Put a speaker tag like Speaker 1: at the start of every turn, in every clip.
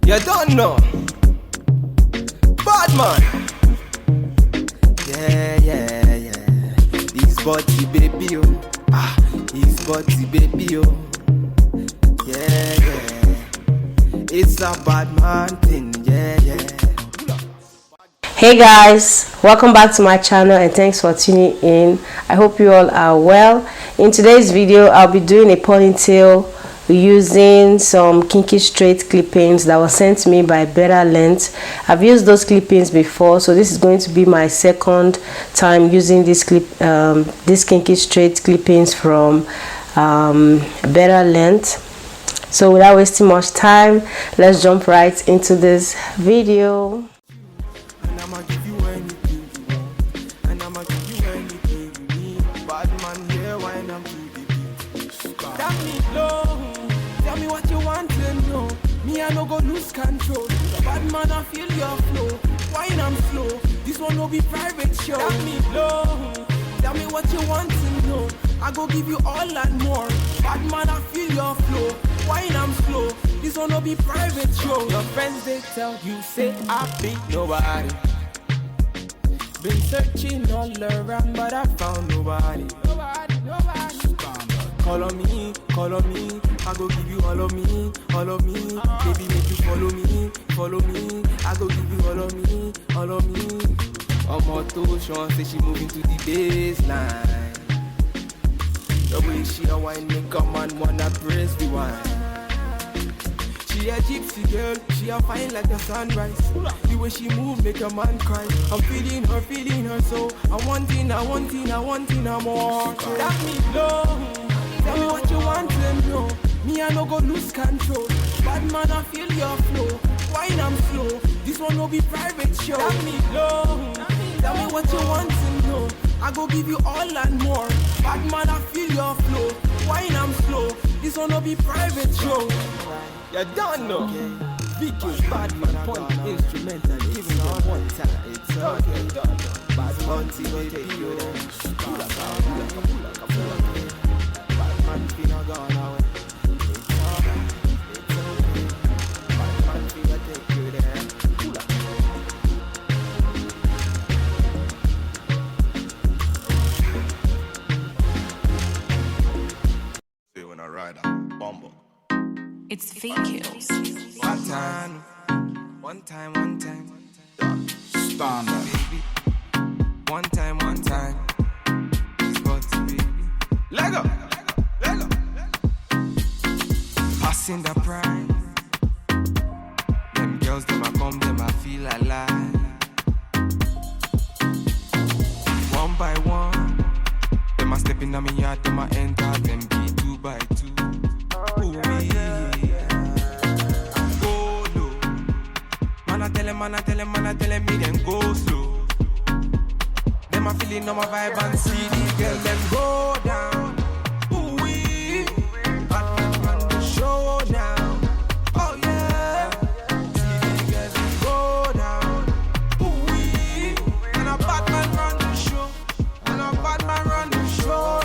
Speaker 1: You don't know. Bad man. Yeah. He's body baby, oh. He's body baby, oh. Yeah. It's a bad man thing, yeah.
Speaker 2: Hey guys, welcome back to my channel and thanks for tuning in. I hope you all are well. In today's video, I'll be doing a ponytail using some kinky straight clippings that were sent to me by Better Length. I've used those clippings before, so this is going to be my second time using this kinky straight clippings from Better Length. So without wasting much time, let's jump right into this video.
Speaker 1: I'ma give you anything you want, and I'ma give you anything you need. Bad man here, wine I'm to the beat. Tell me low, tell me what you want to know. Me I no go lose control. Bad man I feel your flow, wine I'm slow. This one will be private show. Tell me low, tell me what you want to know. I go give you all and more. Bad man I feel your flow, wine I'm slow. This one will be private show. Your friends they tell you say I beat nobody. Been searching all around, but I found nobody. Call on me. I go give you all of me. Baby, make you follow me. I go give you all of me. I'm on to Sean, say she moving to the baseline. The way she a wine, make a man wanna praise the wine. She a gypsy girl, she a fine like the sunrise. The way she move make a man cry. I'm feeling her so I wanting her more. Tell me low, tell me what you want to know. Me I no go lose control. Bad man I feel your flow, wine I'm slow. This one will be private show. Tell me low, tell me what you want to know. I go give you all and more. Bad man I feel your flow, wine I'm slow. This one will be private show. You don't know. Vicky's bad man point instrumental, giving them one time. It's okay. Bad man baby, you pull up. Bad man finna gone away. It's okay. Bad man finna take you there. Pull up.
Speaker 3: See when I ride out, bumble.
Speaker 4: It's fake kills.
Speaker 1: One time.
Speaker 3: Standard.
Speaker 1: Baby. One time. It's got to be. Lego. Passing the prime. Them girls, them a come, them a feel alive. One by one. Them a step in on me yard, them a enter, them be 2 by 2. Ooh, Man, I tell him, me them go slow. Them a feeling on my vibe and see these girls, them go down. Ooh wee, run the show now. Oh yeah, see these girls, them go down. Ooh wee, and a bad man run the show.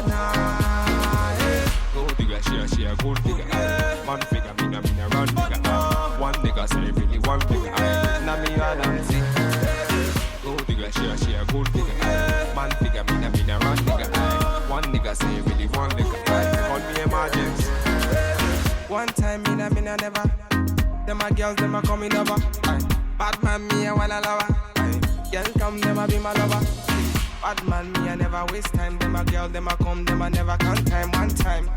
Speaker 1: Yeah.
Speaker 5: Gold digger, she a gold digger. Man figure, me na run digger. One nigga say really one digger.
Speaker 1: Me and see.
Speaker 5: Gold digger, she a gold digger. Man figure, me na run digger. One nigga say really one digger.
Speaker 1: Call me emergency. One time me na never. Them a girls, them a coming over. Bad man me a wanna lover. Girl come, them a be my lover. Bad man me a never waste time. Them a girl, them a come, them a never count time. One time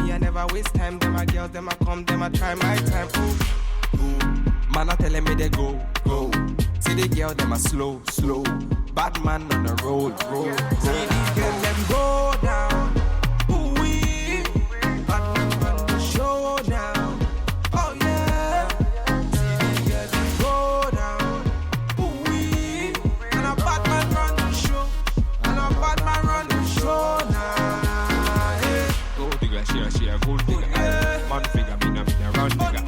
Speaker 1: me a never waste time. Them a girls, them a come, them a try my time. Ooh. Man a telling me they go. See the girl, them a slow. Bad man on the road. See these girls, them go down. Ooh wee, bad man on the show now. Oh yeah, see these girls, them go down. Ooh wee, and a bad man run the show. Now. Yeah.
Speaker 5: Gold digger, she a gold digger. Man figure, me na run digger.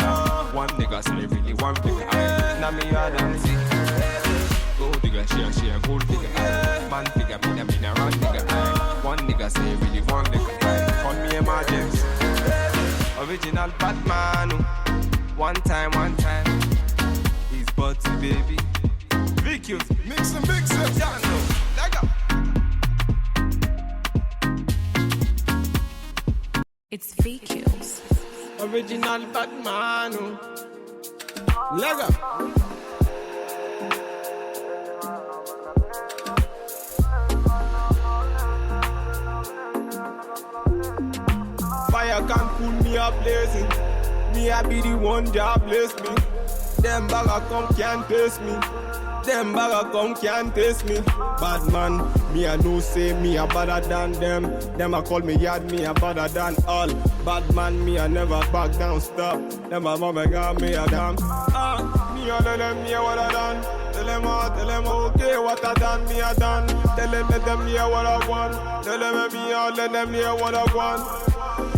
Speaker 5: One nigga say really one digger.
Speaker 1: Now me and see.
Speaker 5: Gold digger, she a gold digger. Man figure, me na run digger. One nigga say really one digger.
Speaker 1: Call me emergency. Original Batman. One time.
Speaker 5: baby. VQs,
Speaker 3: Mix and mix it.
Speaker 5: yeah, no, leg up.
Speaker 4: It's VQs.
Speaker 5: Original Batman. Leg up. Fire can cool me up blazing. Me I be the one that bless me. Them bagger come can't taste me. Them bagger come can't taste me. Bad man, me I know say me a better than them. Them a call me yard, me a better than all. Bad man, me I never back down, stop. Them a mama got me a damn. Me a them me a what I done. Tell them okay what I done, me a done. Tell them let them hear what I want. Tell them me all let them hear what I want.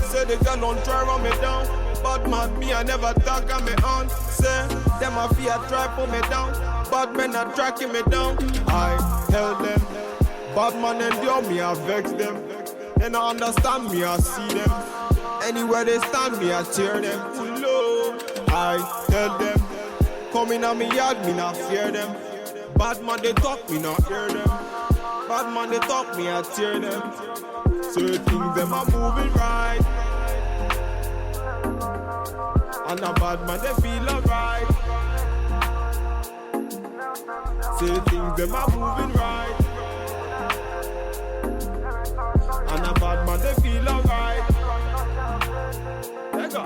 Speaker 5: Say the girl don't try run me down. Bad man, me I never talk on me on. Say them a fear try pull me down. Bad men are tracking me down. I tell them, bad man endure me, I vex them. They don't understand me, I see them. Anywhere they stand me, I tear them. Low. I tell them, come in on me yard, me not fear them. Bad man they talk, me not hear them. Bad man they talk, me I tear them. Certain things them are moving right. And a bad man they feel alright. Say things them are moving right. And a bad man they feel alright. Let go.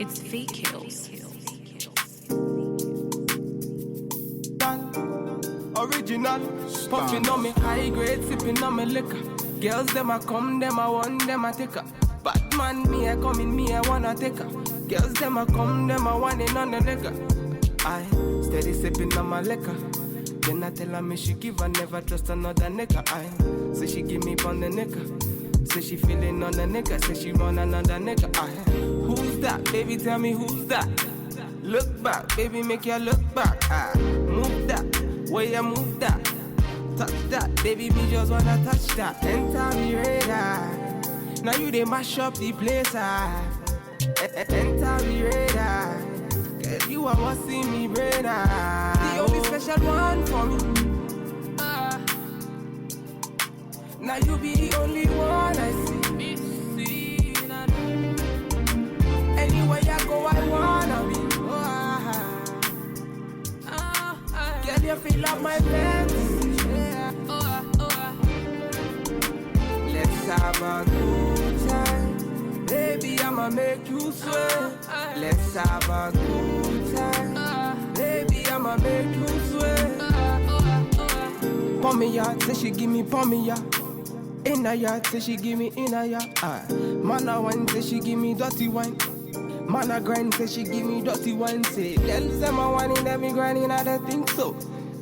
Speaker 4: It's VQs.
Speaker 5: Original, puffin' on me high grade, sippin' on me liquor. Girls them a come, them a want, them a take her. Bad man, me a come in, me a wanna take her. Girls them a come, them a want it on the nigga. I steady sippin' on my liquor. Then I tell her me she give her, never trust another nigga. I say she give me on the nigga. Say she feelin' on the nigga, say she want another nigga. I who's that? Baby, tell me who's that? Look back, baby, make you look back. I move that. Where you move that, touch that, baby, me just wanna touch that. Enter me radar, now you they mash up the place. Enter me radar, girl you are what see me brain. The only special one for me. Now you be the only one I see. Anywhere you go, I wanna be. Girl, you feel like my fantasy. Yeah. Let's have a good time. Baby, I'ma make you sweat. Let's have a good time. Baby, I'ma make you sweat. Pon me yard, say she give me pon me yard. In a yard, say she give me in a yard. Man a wine, say she give me dirty wine. Man a grind, say she give me dirty wine. Say, girls them a whining, them me grinding, I don't think so.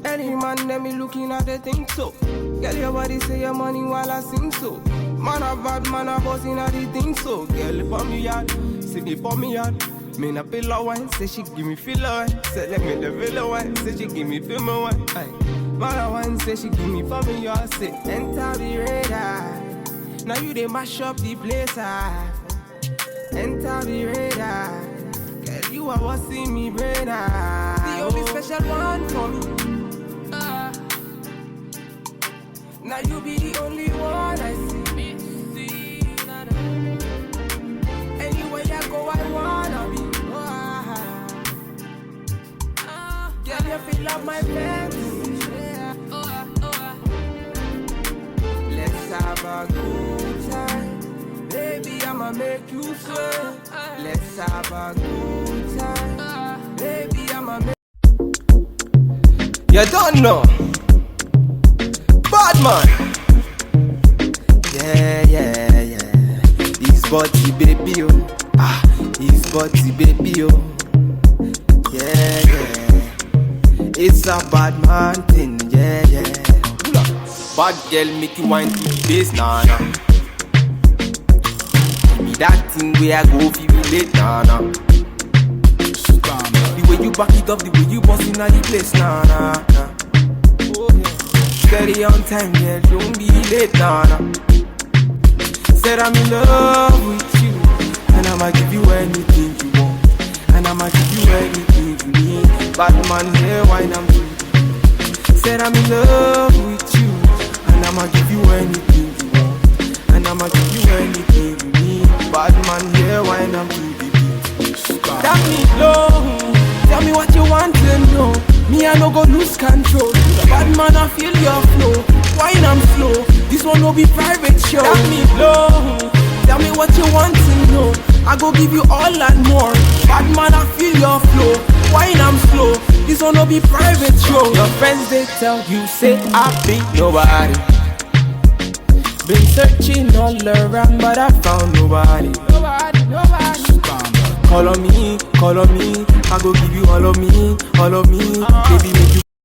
Speaker 5: Any man, them me looking at the think so. Girl, your body say your money while I sing so. Man a bad, man a bossing at the thing so. Girl, pon me yard, say me pon me yard. Me na pillow wine, say she give me filler wine. Say let me the villa wine, say she give me film wine. Aye. Man a wine, say she give me pon me yard. Say enter the radar, now you they mash up the place. Enter the radar, girl you are what see me brain. The only special one for me. Now you be the only one I see. Anywhere you go, I wanna be. Girl, you feel like my fantasy. Let's have a good time. Baby, I'ma make you sweat. Let's have a good time. Baby, I'ma make. You don't know. Bad man. Yeah. This body baby, oh. This body baby, oh. Yeah. It's a bad man thing, yeah. Bad girl make you wine to the bass, nah. Give me that thing where I go feel late, nah.
Speaker 1: back it up the way you boss inna the place, nah, nah, nah. Oh, yeah. Steady on time, yeah, don't be late, nah, nah. Said I'm in love with you, and I'ma give you anything you want, and I'ma give you anything you need. Bad man, here, wine I'm doing. Said I'm in love with you, and I'ma give you anything you want, and I'ma give you anything you need. Bad man, here, wine I'm doing. Tell me low, tell me what you want to know. Me, I no go lose control. Bad man, I feel your flow. Wine I'm slow, this one no be private show. Tell me low, tell me what you want to know. I go give you all and more. Bad man, I feel your flow. Wine I'm slow, this one no be private show. Your friends they tell you say I be nobody. Been searching all around but I found nobody. Nobody. Call on me, I go give you all of me, all of me.